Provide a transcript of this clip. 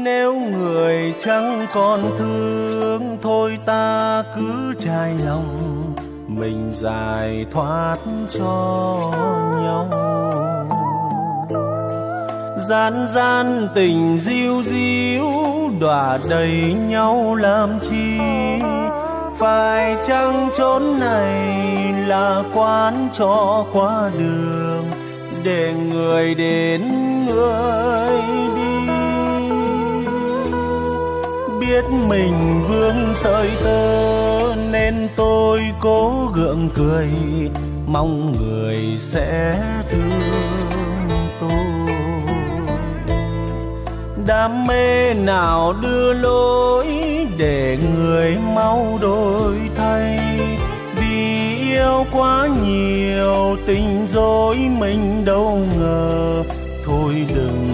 Nếu người chẳng còn thương, thôi ta cứ trải lòng, mình giải thoát cho nhau. Gian gian tình diu diu, đọa đầy nhau làm chi? Phải chăng chốn này là quán cho qua đường, để người đến người đi? Biết mình vương sợi tơ nên tôi cố gượng cười, mong người sẽ thương tôi. Đam mê nào đưa lối để người mau đổi thay, vì yêu quá nhiều tình dối mình đâu ngờ. Thôi đừng